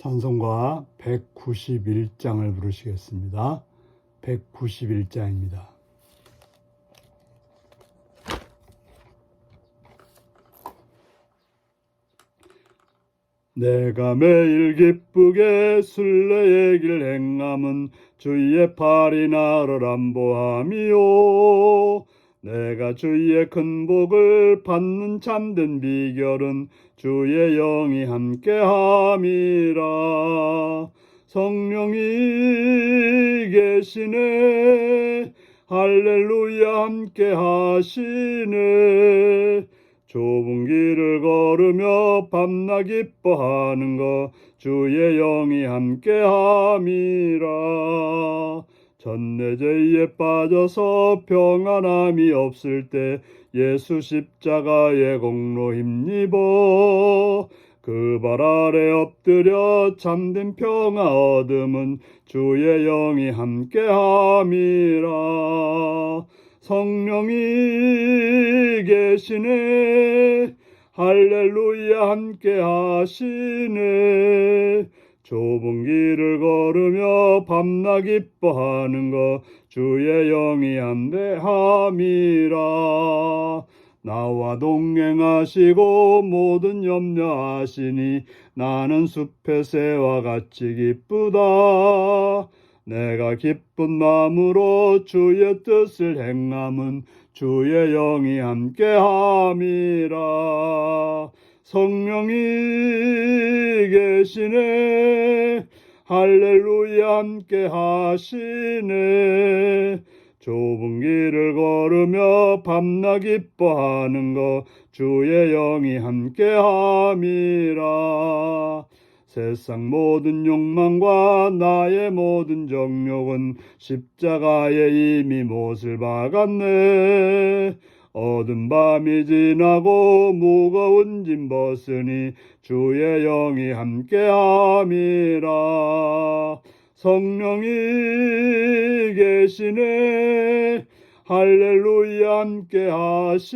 찬송가 191장을 부르시겠습니다. 191장입니다. 내가 매일 기쁘게 순례의 길 행함은 주의 팔이 나를 안보함이요. 내가 주의 큰 복을 받는 참된 비결은 주의 영이 함께함이라. 성령이 계시네, 할렐루야 함께하시네. 좁은 길을 걸으며 밤낮 기뻐하는 것 주의 영이 함께함이라. 전내죄에 빠져서 평안함이 없을 때 예수 십자가의 공로 힘입어 그 발 아래 엎드려 참된 평화 얻음은 주의 영이 함께함이라. 성령이 계시네, 할렐루야 함께하시네. 좁은 길을 걸으며 밤낮 기뻐하는 것 주의 영이 함께함이라. 나와 동행하시고 모든 염려하시니 나는 숲의 새와 같이 기쁘다. 내가 기쁜 마음으로 주의 뜻을 행함은 주의 영이 함께함이라. 성령이 계시네, 할렐루야 함께하시네. 좁은 길을 걸으며 밤낮 기뻐하는 것 주의 영이 함께함이라. 세상 모든 욕망과 나의 모든 정욕은 십자가에 이미 못을 박았네. 어두운 밤이 지나고 무거운 짐 벗으니 주의 영이 함께함이라. 성령이 계시네, 할렐루야 함께하시네.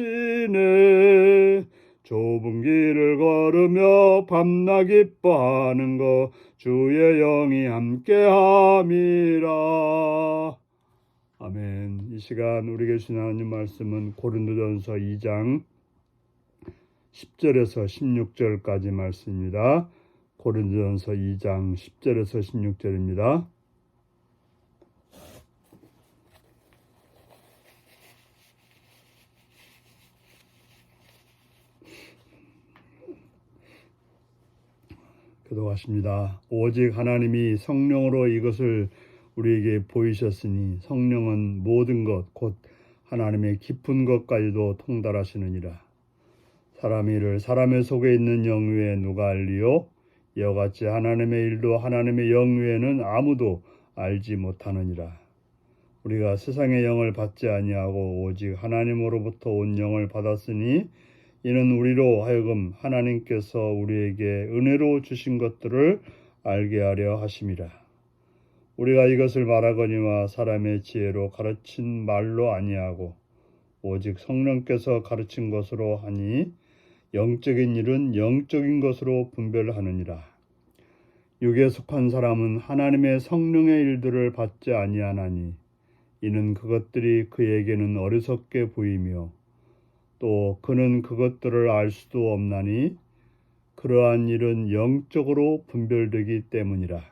좁은 길을 걸으며 밤낮 기뻐하는 것 주의 영이 함께함이라. 아멘. 이 시간 우리에게 주신 하나님 말씀은 고린도전서 2장 10절에서 16절까지 말씀입니다. 고린도전서 2장 10절에서 16절입니다. 기도하십니다. 오직 하나님이 성령으로 이것을 우리에게 보이셨으니 성령은 모든 것 곧 하나님의 깊은 것까지도 통달하시느니라. 사람의 일을 사람의 속에 있는 영 외에 누가 알리요? 이와 같이 하나님의 일도 하나님의 영 외에는 아무도 알지 못하느니라. 우리가 세상의 영을 받지 아니하고 오직 하나님으로부터 온 영을 받았으니 이는 우리로 하여금 하나님께서 우리에게 은혜로 주신 것들을 알게 하려 하심이라. 우리가 이것을 말하거니와 사람의 지혜로 가르친 말로 아니하고 오직 성령께서 가르친 것으로 하니 영적인 일은 영적인 것으로 분별하느니라. 육에 속한 사람은 하나님의 성령의 일들을 받지 아니하나니 이는 그것들이 그에게는 어리석게 보이며 또 그는 그것들을 알 수도 없나니 그러한 일은 영적으로 분별되기 때문이라.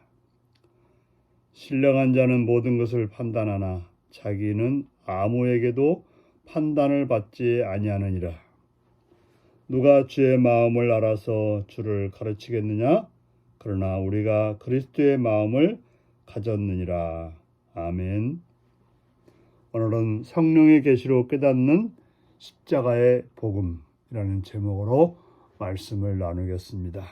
신령한 자는 모든 것을 판단하나 자기는 아무에게도 판단을 받지 아니하느니라. 누가 주의 마음을 알아서 주를 가르치겠느냐? 그러나 우리가 그리스도의 마음을 가졌느니라. 아멘. 오늘은 성령의 계시로 깨닫는 십자가의 복음이라는 제목으로 말씀을 나누겠습니다.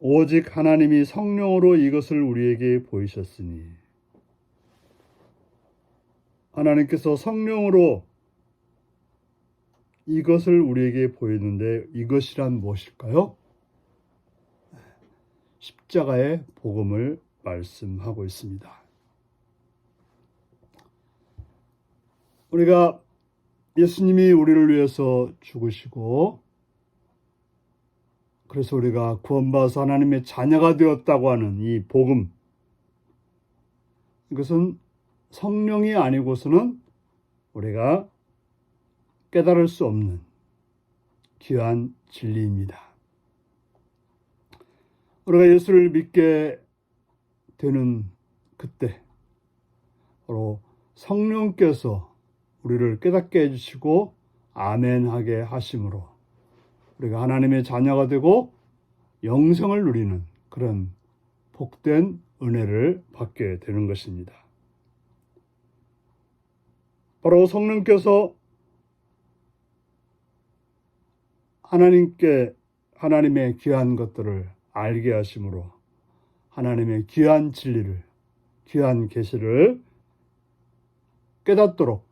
오직 하나님이 성령으로 이것을 우리에게 보이셨으니 하나님께서 성령으로 이것을 우리에게 보이는데 이것이란 무엇일까요? 십자가의 복음을 말씀하고 있습니다. 우리가 예수님이 우리를 위해서 죽으시고 그래서 우리가 구원받아서 하나님의 자녀가 되었다고 하는 이 복음, 이것은 성령이 아니고서는 우리가 깨달을 수 없는 귀한 진리입니다. 우리가 예수를 믿게 되는 그때 바로 성령께서 우리를 깨닫게 해주시고 아멘하게 하심으로 우리가 하나님의 자녀가 되고 영생을 누리는 그런 복된 은혜를 받게 되는 것입니다. 바로 성령께서 하나님의 귀한 것들을 알게 하심으로 하나님의 귀한 진리를, 귀한 계시를 깨닫도록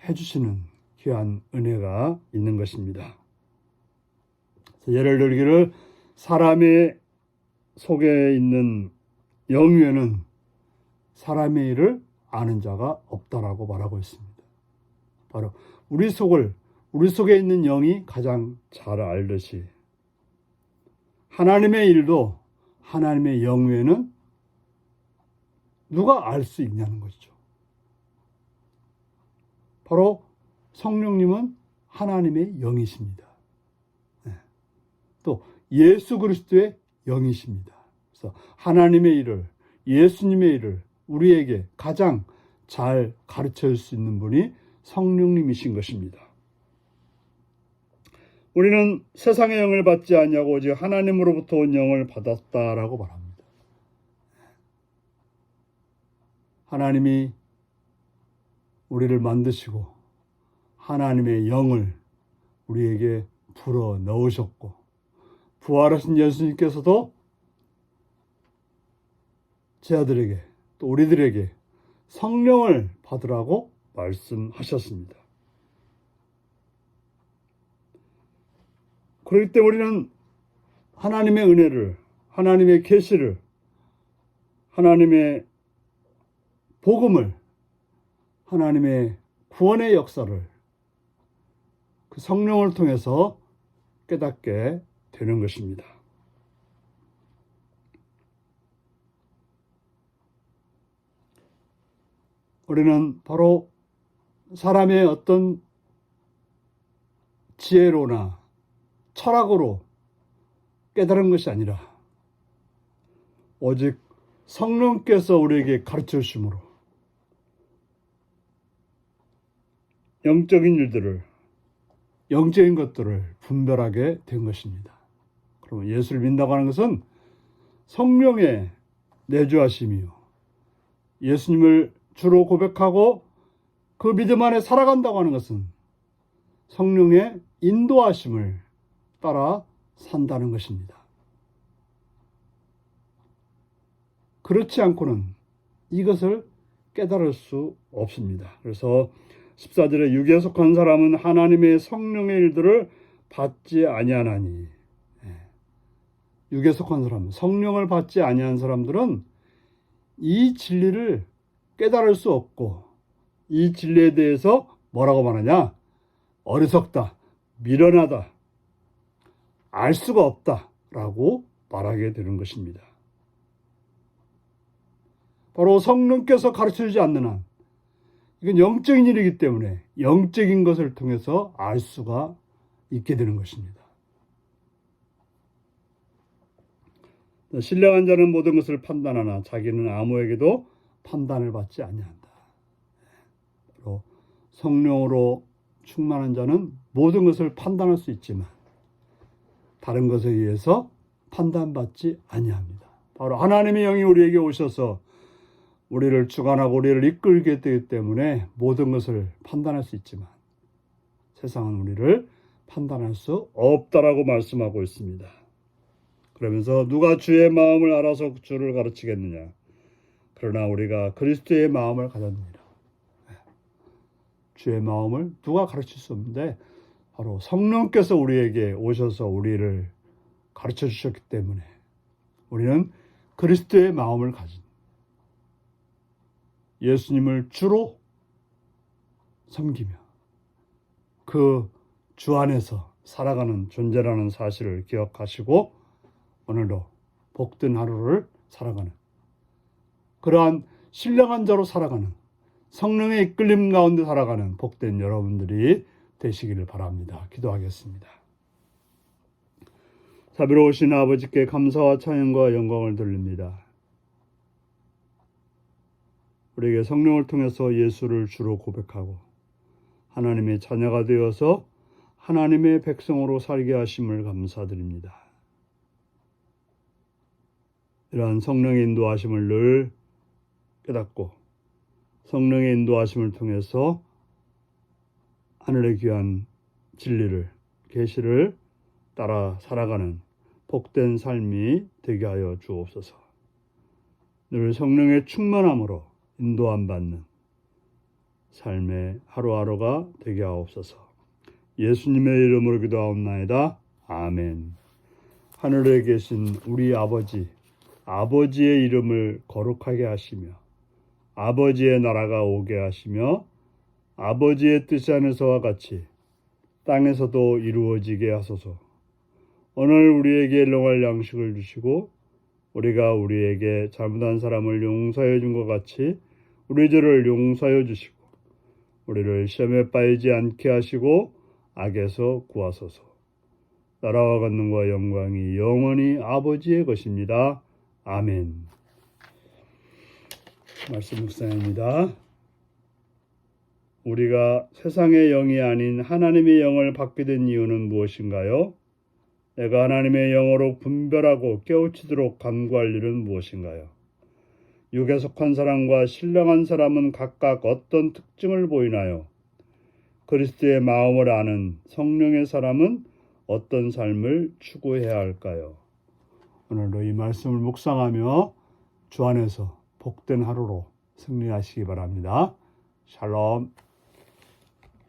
해주시는 귀한 은혜가 있는 것입니다. 예를 들기를 사람의 속에 있는 영위에는 사람의 일을 아는 자가 없다라고 말하고 있습니다. 바로 우리 속에 있는 영이 가장 잘 알듯이 하나님의 일도 하나님의 영 외에는 누가 알 수 있냐는 것이죠. 바로 성령님은 하나님의 영이십니다. 또 예수 그리스도의 영이십니다. 그래서 하나님의 일을, 예수님의 일을 우리에게 가장 잘 가르쳐 줄 수 있는 분이 성령님이신 것입니다. 우리는 세상의 영을 받지 아니하고 오직 하나님으로부터 온 영을 받았다라고 말합니다. 하나님이 우리를 만드시고 하나님의 영을 우리에게 불어 넣으셨고 부활하신 예수님께서도 제 아들에게 또 우리들에게 성령을 받으라고 말씀하셨습니다. 그렇기 때문에 우리는 하나님의 은혜를, 하나님의 계시를, 하나님의 복음을, 하나님의 구원의 역사를 그 성령을 통해서 깨닫게 되는 것입니다. 우리는 바로 사람의 어떤 지혜로나 철학으로 깨달은 것이 아니라 오직 성령께서 우리에게 가르쳐 주심으로 영적인 것들을 분별하게 된 것입니다. 그러면 예수를 믿는다고 하는 것은 성령의 내주하심이요, 예수님을 주로 고백하고 그 믿음 안에 살아간다고 하는 것은 성령의 인도하심을 따라 산다는 것입니다. 그렇지 않고는 이것을 깨달을 수 없습니다. 그래서 14절에 육에 속한 사람은 하나님의 성령의 일들을 받지 아니하나니, 육에 속한 사람, 성령을 받지 아니한 사람들은 이 진리를 깨달을 수 없고 이 진리에 대해서 뭐라고 말하냐? 어리석다, 미련하다, 알 수가 없다라고 말하게 되는 것입니다. 바로 성령께서 가르쳐주지 않는 한 이건 영적인 일이기 때문에 영적인 것을 통해서 알 수가 있게 되는 것입니다. 신령한 자는 모든 것을 판단하나 자기는 아무에게도 판단을 받지 아니한다. 바로 성령으로 충만한 자는 모든 것을 판단할 수 있지만 다른 것에 의해서 판단받지 아니합니다. 바로 하나님의 영이 우리에게 오셔서 우리를 주관하고 우리를 이끌게 되기 때문에 모든 것을 판단할 수 있지만 세상은 우리를 판단할 수 없다라고 말씀하고 있습니다. 그러면서 누가 주의 마음을 알아서 주를 가르치겠느냐? 그러나 우리가 그리스도의 마음을 가졌느니라. 주의 마음을 누가 가르칠 수 없는데 바로 성령께서 우리에게 오셔서 우리를 가르쳐 주셨기 때문에 우리는 그리스도의 마음을 가진 예수님을 주로 섬기며 그 주 안에서 살아가는 존재라는 사실을 기억하시고 오늘도 복된 하루를 살아가는 그러한 신령한 자로 살아가는 성령의 이끌림 가운데 살아가는 복된 여러분들이 되시기를 바랍니다. 기도하겠습니다. 자비로우신 아버지께 감사와 찬양과 영광을 돌립니다. 우리에게 성령을 통해서 예수를 주로 고백하고 하나님의 자녀가 되어서 하나님의 백성으로 살게 하심을 감사드립니다. 이러한 성령의 인도하심을 늘 깨닫고 성령의 인도하심을 통해서 하늘의 귀한 진리를, 계시를 따라 살아가는 복된 삶이 되게 하여 주옵소서. 늘 성령의 충만함으로 인도함 받는 삶의 하루하루가 되게 하옵소서. 예수님의 이름으로 기도하옵나이다. 아멘. 하늘에 계신 우리 아버지, 아버지의 이름을 거룩하게 하시며 아버지의 나라가 오게 하시며 아버지의 뜻 안에서와 같이 땅에서도 이루어지게 하소서. 오늘 우리에게 일용할 양식을 주시고 우리가 우리에게 잘못한 사람을 용서해 준 것 같이 우리 죄를 용서하여 주시고 우리를 시험에 빠지지 않게 하시고 악에서 구하소서. 나라와 권능과 영광이 영원히 아버지의 것입니다. 아멘. 말씀 묵상입니다. 우리가 세상의 영이 아닌 하나님의 영을 받게 된 이유는 무엇인가요? 내가 하나님의 영으로 분별하고 깨우치도록 간구할 일은 무엇인가요? 육에 속한 사람과 신령한 사람은 각각 어떤 특징을 보이나요? 그리스도의 마음을 아는 성령의 사람은 어떤 삶을 추구해야 할까요? 오늘도 이 말씀을 묵상하며 주 안에서 복된 하루로 승리하시기 바랍니다. 샬롬.